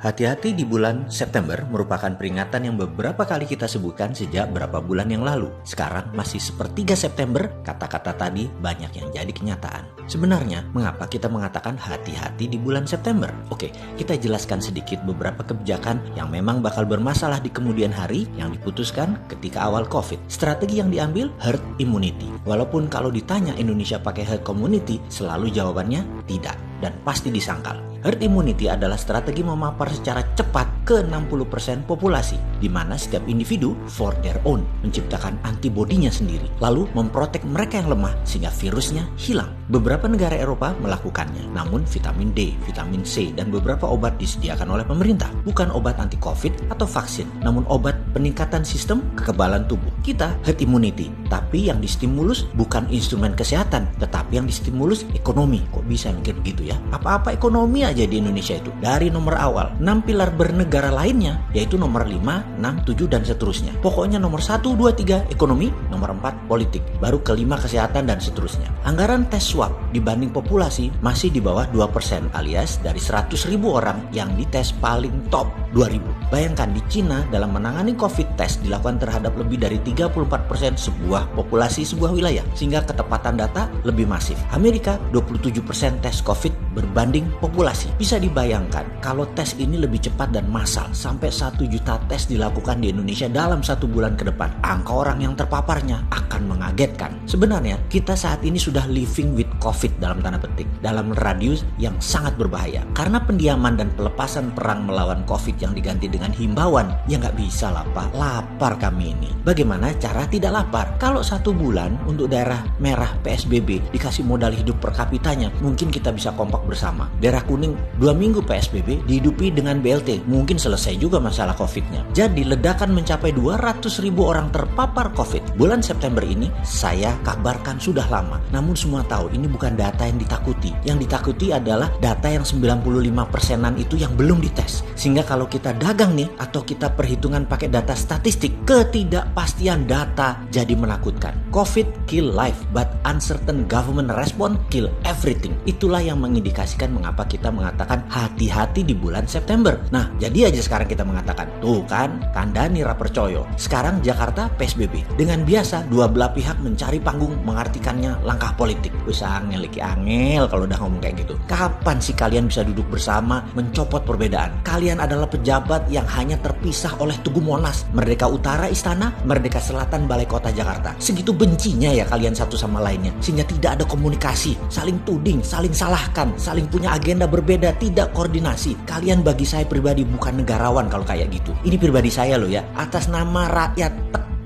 Hati-hati di bulan September merupakan peringatan yang beberapa kali kita sebutkan sejak beberapa bulan yang lalu. Sekarang masih sepertiga September, kata-kata tadi banyak yang jadi kenyataan. Sebenarnya, mengapa kita mengatakan hati-hati di bulan September? Oke, kita jelaskan sedikit beberapa kebijakan yang memang bakal bermasalah di kemudian hari yang diputuskan ketika awal COVID. Strategi yang diambil herd immunity. Walaupun kalau ditanya Indonesia pakai herd community, selalu jawabannya tidak dan pasti disangkal. Herd immunity adalah strategi memapar secara cepat ke 60% populasi, di mana setiap individu for their own menciptakan antibodinya sendiri, lalu memprotek mereka yang lemah sehingga virusnya hilang. Beberapa negara Eropa melakukannya, namun vitamin D, vitamin C, dan beberapa obat disediakan oleh pemerintah, bukan obat anti-COVID atau vaksin, namun obat peningkatan sistem kekebalan tubuh. Kita herd immunity, tapi yang distimulus bukan instrumen kesehatan, tetapi yang distimulus ekonomi. Kok bisa mikir begitu ya? Apa-apa ekonomi aja di Indonesia itu. Dari nomor awal, 6 pilar bernegara lainnya, yaitu nomor 5, 6, 7, dan seterusnya. Pokoknya nomor 1, 2, 3 ekonomi, nomor 4 politik, baru kelima kesehatan dan seterusnya. Anggaran tes swab dibanding populasi masih di bawah 2%, alias dari 100.000 orang yang dites paling top 2.000. Bayangkan di Cina dalam menangani COVID tes dilakukan terhadap lebih dari 34% sebuah populasi sebuah wilayah, sehingga ketepatan data lebih masif. Amerika 27% tes COVID berbanding populasi. Bisa dibayangkan kalau tes ini lebih cepat dan massal, sampai 1 juta tes dilakukan di Indonesia dalam 1 bulan ke depan. Angka orang yang terpaparnya akan mengagetkan. Sebenarnya kita saat ini sudah living with COVID dalam tanda petik, dalam radius yang sangat berbahaya. Karena pendiaman dan pelepasan perang melawan COVID yang diganti dengan himbauan, ya nggak bisa lah Pak, lapar kami ini. Bagaimana cara tidak lapar? Kalau 1 bulan untuk daerah merah PSBB dikasih modal hidup per kapitanya, mungkin kita bisa kompak bersama. Daerah kuning 2 minggu PSBB dihidupi dengan BLT, mungkin selesai juga masalah COVID-nya. Jadi ledakan mencapai 200.000 orang terpapar COVID. Bulan September ini saya kabarkan sudah lama, namun semua tahu ini bukan data yang ditakuti. Yang ditakuti adalah data yang 95%-an itu yang belum dites. Sehingga kalau kita dagang nih, atau kita perhitungan pakai data statistik, ketidakpastian data jadi menakutkan. COVID kill life, but uncertain government response kill everything. Itulah yang mengindikasikan mengapa kita mengatakan hati-hati di bulan September. Nah, jadi aja sekarang kita mengatakan, tuh kan, kandani ra percaya. Sekarang Jakarta PSBB. Dengan biasa, dua belah pihak mencari panggung mengartikannya langkah politik. Wis angel iki angel kalau udah ngomong kayak gitu. Kapan sih kalian bisa duduk bersama mencopot perbedaan? Kalian adalah pejabat yang hanya terpisah oleh Tugu Monas, Merdeka Utara Istana, Merdeka Selatan Balai Kota Jakarta. Segitu bencinya ya kalian satu sama lainnya, sehingga tidak ada komunikasi, saling tuding, saling salahkan, saling punya agenda berbeda, tidak koordinasi. Kalian bagi saya pribadi bukan negarawan kalau kayak gitu. Ini pribadi saya loh ya, atas nama rakyat,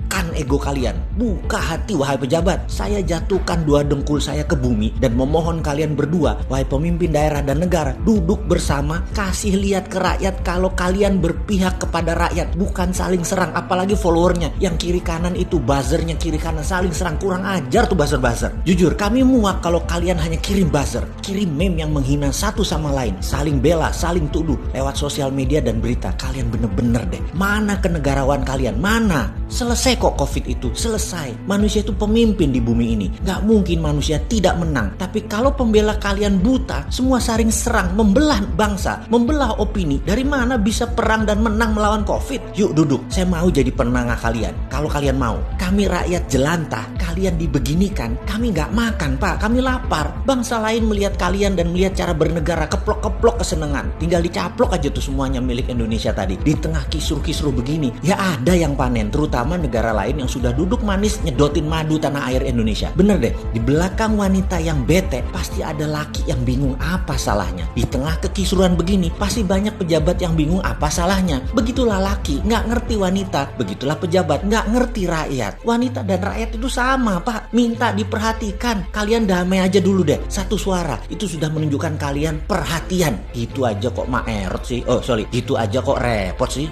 tekan ego kalian, buka hati wahai pejabat. Saya jatuhkan 2 dengkul saya ke bumi dan memohon kalian berdua, wahai pemimpin daerah dan negara, duduk bersama, kasih lihat ke rakyat kalau kalian berpihak kepada rakyat, bukan saling serang. Apalagi followernya yang kiri kanan itu, buzzernya kiri kanan saling serang. Kurang ajar tuh buzzer-buzzer. Jujur kami muak kalau kalian hanya kirim buzzer, kirim meme yang menghina satu sama lain, saling bela, saling tuduh lewat sosial media dan berita. Kalian bener-bener deh, mana kenegarawan kalian? Mana? Selesai kok COVID itu, selesai. Manusia itu pemimpin di bumi ini. Gak mungkin manusia tidak menang. Tapi kalau pembela kalian buta, semua saling serang, membelah bangsa, membelah opini, dari mana bisa perang dan menang melawan COVID? Yuk duduk, saya mau jadi penengah kalian. Kalau kalian mau. Kami rakyat jelantah, kalian dibeginikan. Kami gak makan Pak, kami lapar. Bangsa lain melihat kalian dan melihat cara bernegara, keplok-keplok kesenangan. Tinggal dicaplok aja tuh semuanya milik Indonesia tadi. Di tengah kisruh-kisruh begini, ya ada yang panen, terutama negara lain yang sudah duduk manis nyedotin madu tanah air Indonesia. Bener deh, di belakang wanita yang bete pasti ada laki yang bingung apa salahnya. Di tengah kekisruhan begini pasti banyak pejabat yang bingung apa salahnya. Begitulah laki nggak ngerti wanita, begitulah pejabat nggak ngerti rakyat. Wanita dan rakyat itu sama Pak, minta diperhatikan. Kalian damai aja dulu deh, satu suara, itu sudah menunjukkan kalian perhatian. Itu aja kok maerot sih, itu aja kok repot sih.